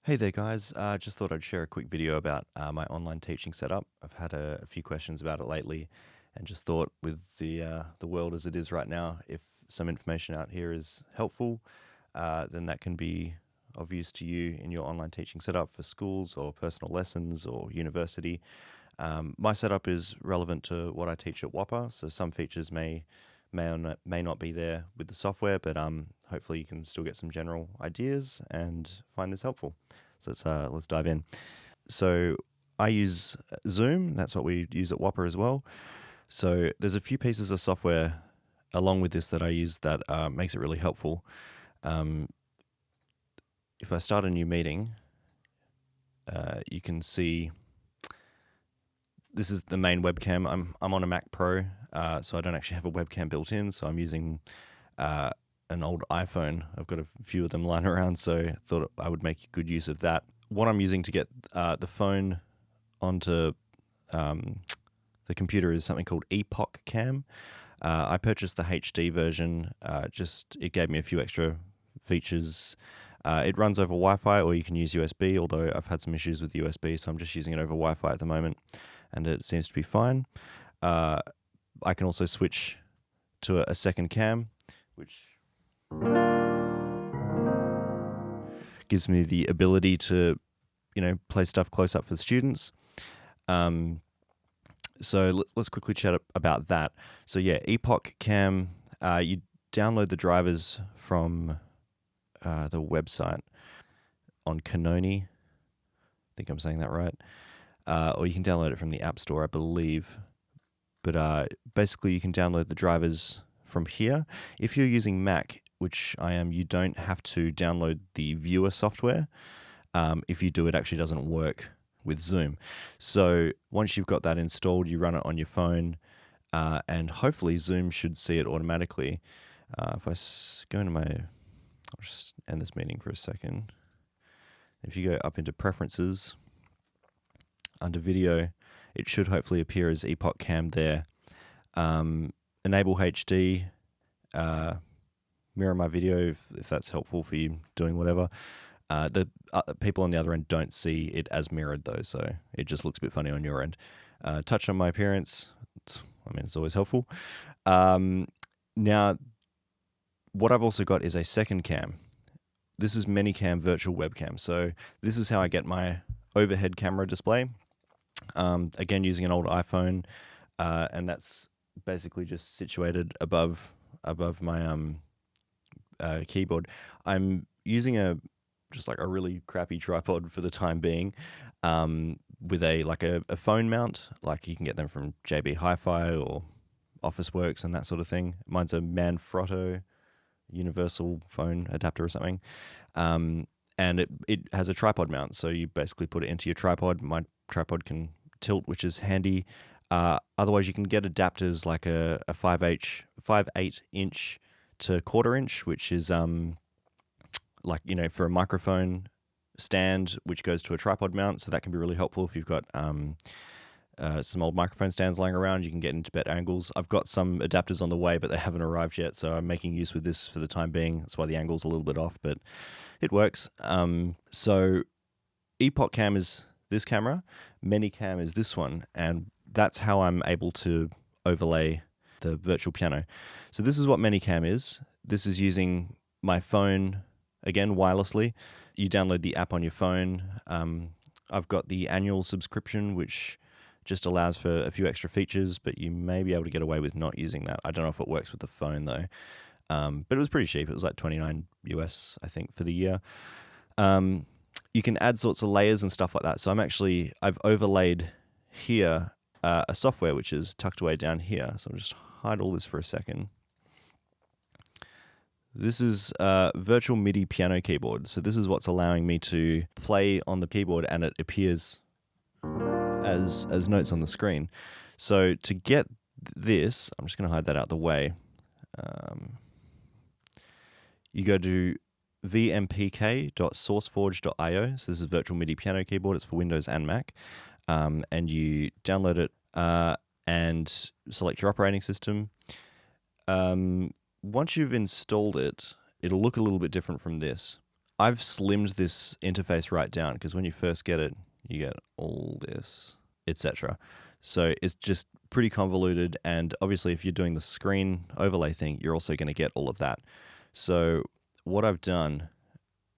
Hey there guys, just thought I'd share a quick video about my online teaching setup. I've had a few questions about it lately and just thought with the world as it is right now, if some information out here is helpful, then that can be of use to you in your online teaching setup for schools or personal lessons or university. My setup is relevant to what I teach at WAAPA, so some features may not be there with the software, but hopefully you can still get some general ideas and find this helpful. So let's dive in. So I use Zoom. That's what we use at WAAPA as well. So there's a few pieces of software along with this that I use that makes it really helpful. If I start a new meeting, you can see this is the main webcam. I'm on a Mac Pro, so I don't actually have a webcam built in. So I'm using an old iPhone. I've got a few of them lying around, so I thought I would make good use of that. What I'm using to get the phone onto the computer is something called EpocCam. I purchased the HD version. It gave me a few extra features. It runs over Wi-Fi, or you can use USB, although I've had some issues with USB, so I'm just using it over Wi-Fi at the moment, and it seems to be fine. I can also switch to a second cam, which gives me the ability to, play stuff close up for the students. So let's quickly chat about that. So yeah, EpocCam, you download the drivers from the website on Canoni. I think I'm saying that right. Or you can download it from the App Store, I believe. But basically you can download the drivers from here. If you're using Mac, which I am, you don't have to download the viewer software. If you do, it actually doesn't work with Zoom. So once you've got that installed, you run it on your phone, and hopefully Zoom should see it automatically. If I go into I'll just end this meeting for a second. If you go up into Preferences, under Video, it should hopefully appear as EpocCam there. Enable HD, mirror my video if that's helpful for you doing whatever. The people on the other end don't see it as mirrored though, so it just looks a bit funny on your end. Touch on my appearance. It's always helpful. Now, what I've also got is a second cam. This is ManyCam virtual webcam. So this is how I get my overhead camera display. Again, using an old iPhone, and that's basically just situated above my keyboard. I'm using just like a really crappy tripod for the time being, with a phone mount. Like you can get them from JB Hi-Fi or Officeworks and that sort of thing. Mine's a Manfrotto universal phone adapter or something, and it has a tripod mount. So you basically put it into your tripod. My tripod can tilt, which is handy. Otherwise, you can get adapters like a 5/8 inch to 1/4 inch, which is for a microphone stand, which goes to a tripod mount. So that can be really helpful if you've got some old microphone stands lying around. You can get into better angles. I've got some adapters on the way, but they haven't arrived yet, so I'm making use with this for the time being. That's why the angle's a little bit off, but it works. So EpocCam is this camera, ManyCam is this one, and that's how I'm able to overlay the virtual piano. So this is what ManyCam is. This is using my phone, again, wirelessly. You download the app on your phone. I've got the annual subscription, which just allows for a few extra features, but you may be able to get away with not using that. I don't know if it works with the phone though. But it was pretty cheap. It was like $29 US, I think, for the year. You can add sorts of layers and stuff like that. So I've overlaid here a software which is tucked away down here. So I'll just hide all this for a second. This is a virtual Midi piano keyboard. So this is what's allowing me to play on the keyboard, and it appears as notes on the screen. So to get this, I'm just going to hide that out of the way. You go to vmpk.sourceforge.io. So this is virtual Midi piano keyboard. It's for Windows and Mac. And you download it and select your operating system. Once you've installed it, it'll look a little bit different from this. I've slimmed this interface right down because when you first get it, you get all this, etc. So it's just pretty convoluted, and obviously if you're doing the screen overlay thing, you're also going to get all of that. So what I've done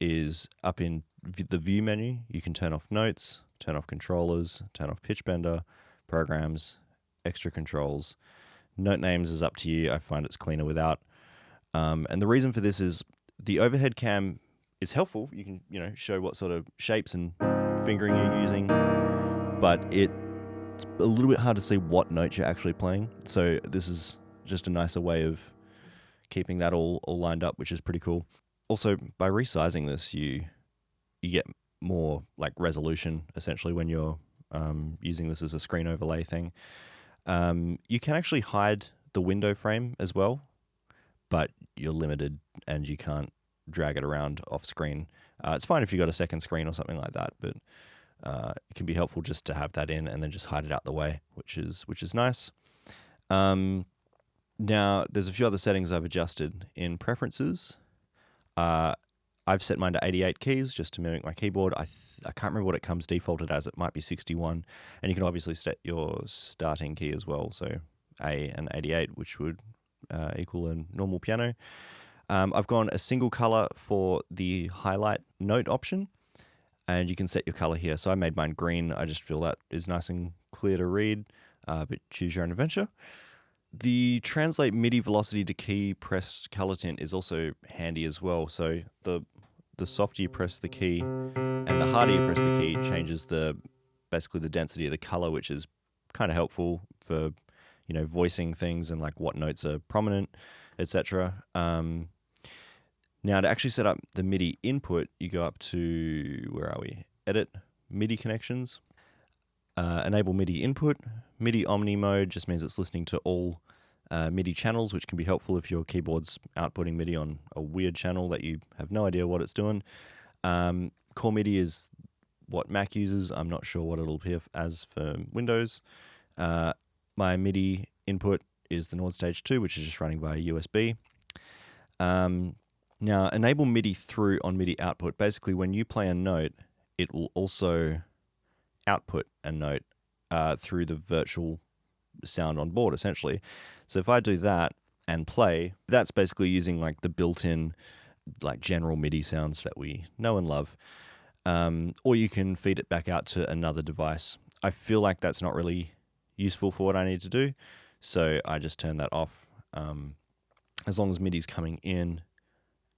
is up in the view menu, you can turn off notes, turn off controllers, turn off pitch bender, programs, extra controls. Note names is up to you. I find it's cleaner without. And the reason for this is the overhead cam is helpful. You can, show what sort of shapes and fingering you're using, but it's a little bit hard to see what notes you're actually playing. So this is just a nicer way of keeping that all lined up, which is pretty cool. Also, by resizing this, you get more like resolution essentially when you're using this as a screen overlay thing. You can actually hide the window frame as well, but you're limited and you can't drag it around off screen. It's fine if you've got a second screen or something like that, but it can be helpful just to have that in and then just hide it out the way, which is nice. Now, there's a few other settings I've adjusted in preferences. I've set mine to 88 keys just to mimic my keyboard. I can't remember what it comes defaulted as. It might be 61. And you can obviously set your starting key as well. So A and 88, which would equal a normal piano. I've gone a single color for the highlight note option. And you can set your color here. So I made mine green. I just feel that is nice and clear to read. But choose your own adventure. The translate MIDI velocity to key pressed color tint is also handy as well. So the softer you press the key and the harder you press the key changes basically the density of the color, which is kind of helpful for voicing things and like what notes are prominent, etc. Now to actually set up the MIDI input, you go up to, where are we? Edit, MIDI connections. Enable MIDI input. MIDI Omni mode just means it's listening to all MIDI channels, which can be helpful if your keyboard's outputting MIDI on a weird channel that you have no idea what it's doing. Core MIDI is what Mac uses. I'm not sure what it'll appear as for Windows. My MIDI input is the Nord Stage 2, which is just running via USB. Now, enable MIDI through on MIDI output. Basically, when you play a note, it will also output a note through the virtual sound on board, essentially. So if I do that and play, that's basically using like the built-in like general MIDI sounds that we know and love. Or you can feed it back out to another device. I feel like that's not really useful for what I need to do, so I just turn that off. As long as MIDI's coming in,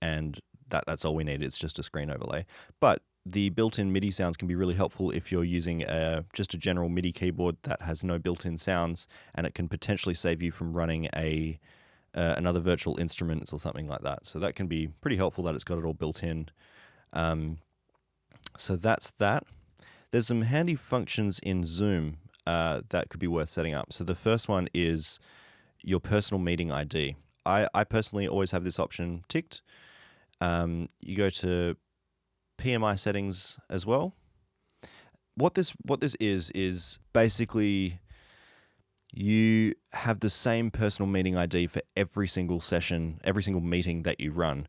and that's all we need. It's just a screen overlay. But the built-in MIDI sounds can be really helpful if you're using just a general MIDI keyboard that has no built-in sounds, and it can potentially save you from running another virtual instrument or something like that. So that can be pretty helpful that it's got it all built in. So that's that. There's some handy functions in Zoom that could be worth setting up. So the first one is your personal meeting ID. I personally always have this option ticked. You go to PMI settings as well. What this is basically you have the same personal meeting ID for every single session, every single meeting that you run.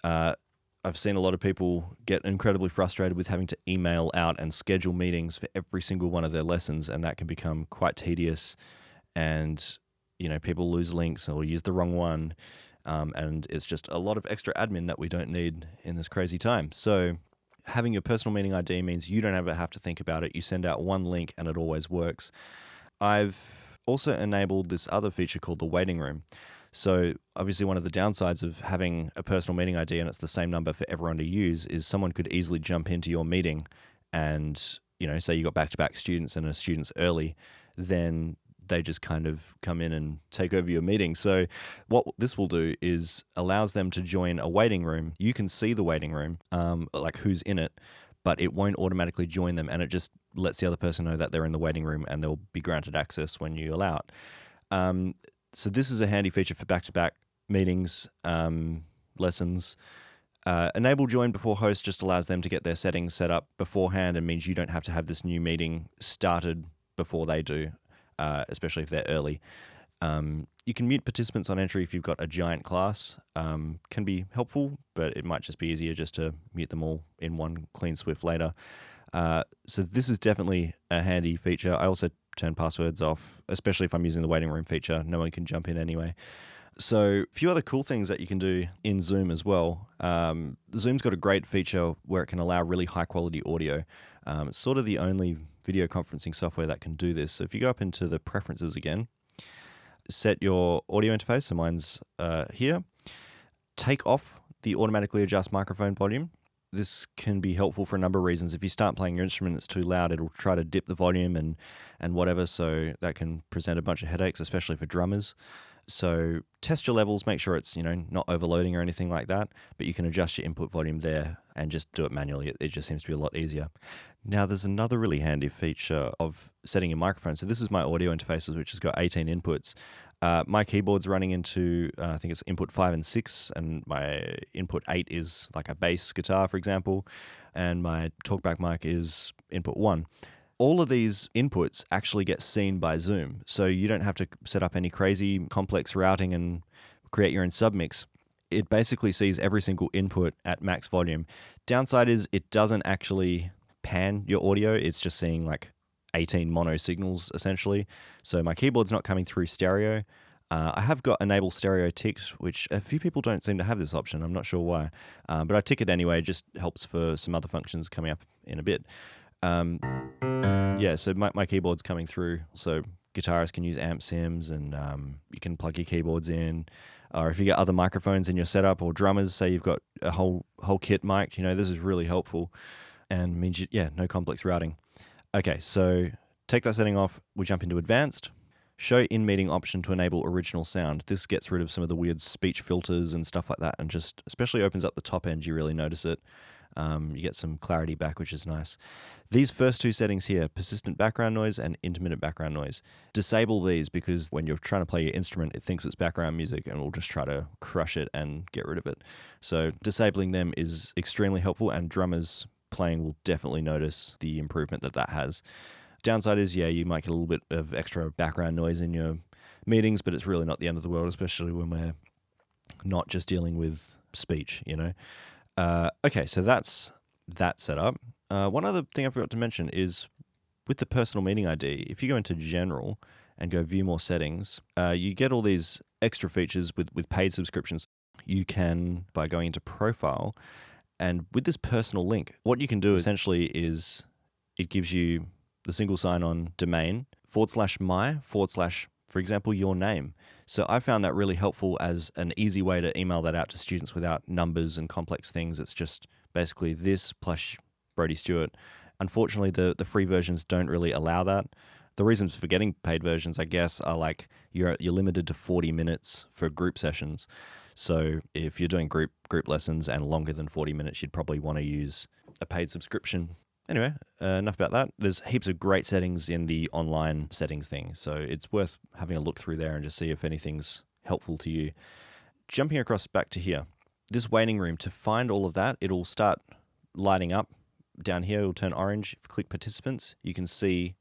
I've seen a lot of people get incredibly frustrated with having to email out and schedule meetings for every single one of their lessons, and that can become quite tedious. And people lose links or use the wrong one, and it's just a lot of extra admin that we don't need in this crazy time. So having your personal meeting ID means you don't ever have to think about it. You send out one link and it always works. I've also enabled this other feature called the waiting room. So obviously one of the downsides of having a personal meeting ID and it's the same number for everyone to use is someone could easily jump into your meeting and, say you got back-to-back students and a student's early, then they just kind of come in and take over your meeting. So what this will do is allows them to join a waiting room. You can see the waiting room, like who's in it, but it won't automatically join them, and it just lets the other person know that they're in the waiting room and they'll be granted access when you allow it. So this is a handy feature for back-to-back meetings, lessons. Enable join before host just allows them to get their settings set up beforehand and means you don't have to have this new meeting started before they do. Especially if they're early. You can mute participants on entry if you've got a giant class. Can be helpful, but it might just be easier just to mute them all in one clean swift later. So this is definitely a handy feature. I also turn passwords off, especially if I'm using the waiting room feature. No one can jump in anyway. So a few other cool things that you can do in Zoom as well. Zoom's got a great feature where it can allow really high quality audio. It's sort of the only video conferencing software that can do this. So if you go up into the preferences again, set your audio interface, so mine's here. Take off the automatically adjust microphone volume. This can be helpful for a number of reasons. If you start playing your instrument and it's too loud, it'll try to dip the volume and whatever, so that can present a bunch of headaches, especially for drummers. So test your levels, make sure it's not overloading or anything like that, but you can adjust your input volume there and just do it manually. It just seems to be a lot easier. Now there's another really handy feature of setting your microphone. So this is my audio interfaces, which has got 18 inputs. My keyboard's running into, I think it's input 5 and 6, and my input 8 is like a bass guitar, for example, and my talkback mic is input 1. All of these inputs actually get seen by Zoom, so you don't have to set up any crazy complex routing and create your own submix. It basically sees every single input at max volume. Downside is it doesn't actually pan your audio, it's just seeing like 18 mono signals essentially. So my keyboard's not coming through stereo. I have got enable stereo ticked, which a few people don't seem to have this option. I'm not sure why, but I tick it anyway. It just helps for some other functions coming up in a bit. Yeah, so my keyboard's coming through, so guitarists can use amp sims, and you can plug your keyboards in. Or if you get other microphones in your setup, or drummers, say you've got a whole kit mic, this is really helpful and means no complex routing. Okay, so take that setting off. We jump into advanced. Show in-meeting option to enable original sound. This gets rid of some of the weird speech filters and stuff like that, and just especially opens up the top end. You really notice it. You get some clarity back, which is nice. These first two settings here, persistent background noise and intermittent background noise, disable these because when you're trying to play your instrument, it thinks it's background music and will just try to crush it and get rid of it. So disabling them is extremely helpful, and drummers playing will definitely notice the improvement that has. Downside is, you might get a little bit of extra background noise in your meetings, but it's really not the end of the world, especially when we're not just dealing with speech, Okay, so that's that setup. One other thing I forgot to mention is with the personal meeting ID, if you go into General and go View More Settings, you get all these extra features with paid subscriptions. You can, by going into Profile, and with this personal link, what you can do essentially is it gives you the single sign-on domain /my/ for example, your name. So I found that really helpful as an easy way to email that out to students without numbers and complex things. It's just basically this plus Brody Stewart. Unfortunately, the free versions don't really allow that. The reasons for getting paid versions, I guess, are like you're limited to 40 minutes for group sessions. So if you're doing group lessons and longer than 40 minutes, you'd probably want to use a paid subscription. Anyway, enough about that. There's heaps of great settings in the online settings thing, so it's worth having a look through there and just see if anything's helpful to you. Jumping across back to here, this waiting room, to find all of that, it'll start lighting up. Down here, it'll turn orange. If you click participants, you can see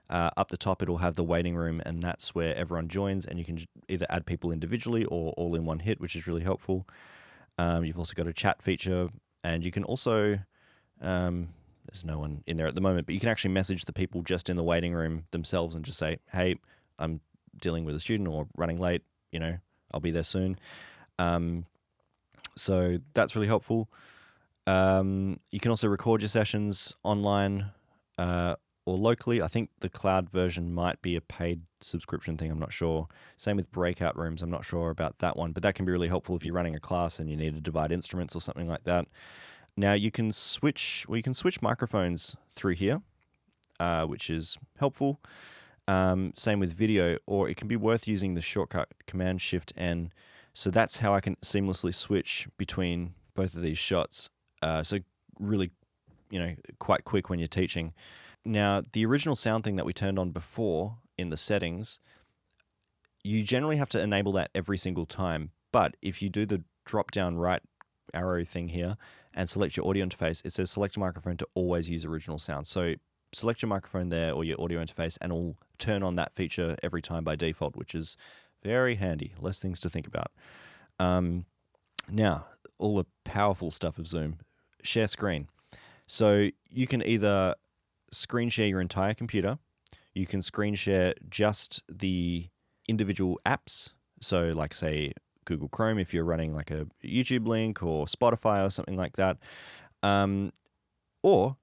up the top, it'll have the waiting room, and that's where everyone joins, and you can either add people individually or all in one hit, which is really helpful. You've also got a chat feature, and you can also... there's no one in there at the moment, but you can actually message the people just in the waiting room themselves and just say, hey, I'm dealing with a student or running late, I'll be there soon. So that's really helpful. You can also record your sessions online or locally. I think the cloud version might be a paid subscription thing. I'm not sure. Same with breakout rooms. I'm not sure about that one, but that can be really helpful if you're running a class and you need to divide instruments or something like that. Now you can switch microphones through here, which is helpful. Same with video, or it can be worth using the shortcut Command-Shift-N. So that's how I can seamlessly switch between both of these shots. So really, quite quick when you're teaching. Now, the original sound thing that we turned on before in the settings, you generally have to enable that every single time. But if you do the drop-down right arrow thing here and select your audio interface, it says select a microphone to always use original sound. So select your microphone there or your audio interface and it'll turn on that feature every time by default, which is Very handy. Less things to think about. Now, all the powerful stuff of Zoom. Share screen. So you can either screen share your entire computer. You can screen share just the individual apps. So like, say, Google Chrome, if you're running like a YouTube link, or Spotify or something like that. Or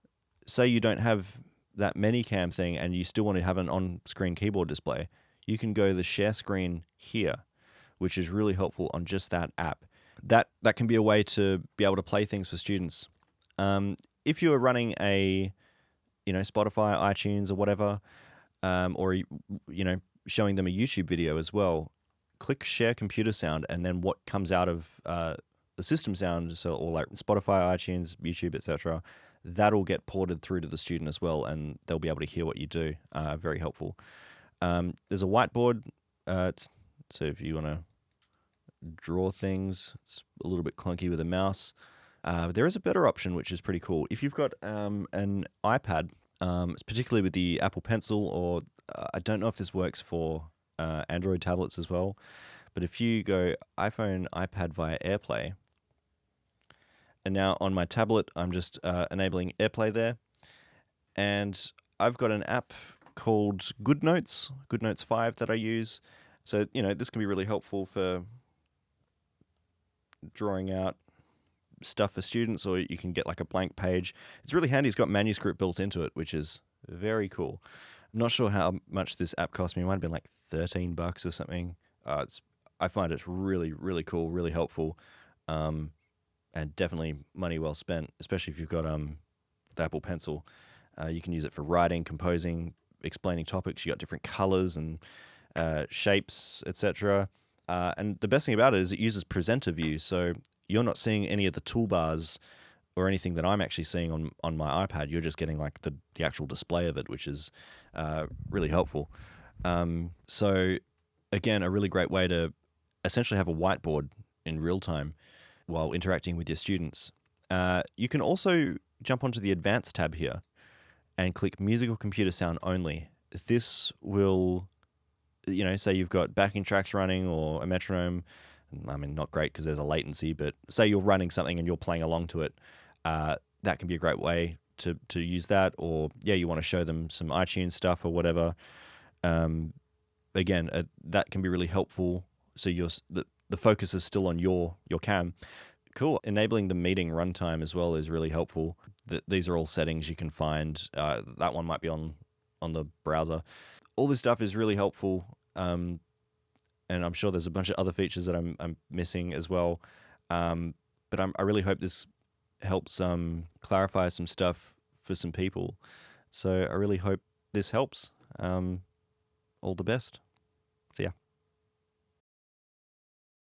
say you don't have that ManyCam thing and you still want to have an on-screen keyboard display, you can go the share screen here, which is really helpful on just that app. That can be a way to be able to play things for students. If you are running a, Spotify, iTunes, or whatever, or showing them a YouTube video as well, click Share Computer Sound, and then what comes out of the system sound, so or like Spotify, iTunes, YouTube, etc., that'll get ported through to the student as well, and they'll be able to hear what you do. Very helpful. There's a whiteboard. So if you want to draw things, it's a little bit clunky with a mouse. There is a better option, which is pretty cool. If you've got an iPad, particularly with the Apple Pencil, or I don't know if this works for Android tablets as well, but if you go iPhone, iPad via AirPlay, and now on my tablet, I'm just enabling AirPlay there, and I've got an app called GoodNotes, GoodNotes 5 that I use. So, this can be really helpful for drawing out stuff for students, or you can get like a blank page. It's really handy. It's got manuscript built into it, which is very cool. I'm not sure how much this app cost me. It might have been like $13 or something. I find it's really, really cool, really helpful, and definitely money well spent, especially if you've got the Apple Pencil. You can use it for writing, composing, explaining topics. You got different colors and shapes, etc. And the best thing about it is it uses presenter view, so you're not seeing any of the toolbars or anything that I'm actually seeing on my iPad. You're just getting like the actual display of it, which is really helpful. So again, a really great way to essentially have a whiteboard in real time while interacting with your students. You can also jump onto the Advanced tab here and click Music or Computer Sound Only. This will, say you've got backing tracks running or a metronome. I mean, not great because there's a latency, but say you're running something and you're playing along to it. That can be a great way to use that. Or, you want to show them some iTunes stuff or whatever. Again, that can be really helpful. So the focus is still on your cam. Cool. Enabling the meeting runtime as well is really helpful. These are all settings you can find. That one might be on the browser. All this stuff is really helpful. And I'm sure there's a bunch of other features that I'm missing as well. But I really hope this helps clarify some stuff for some people. So I really hope this helps. All the best.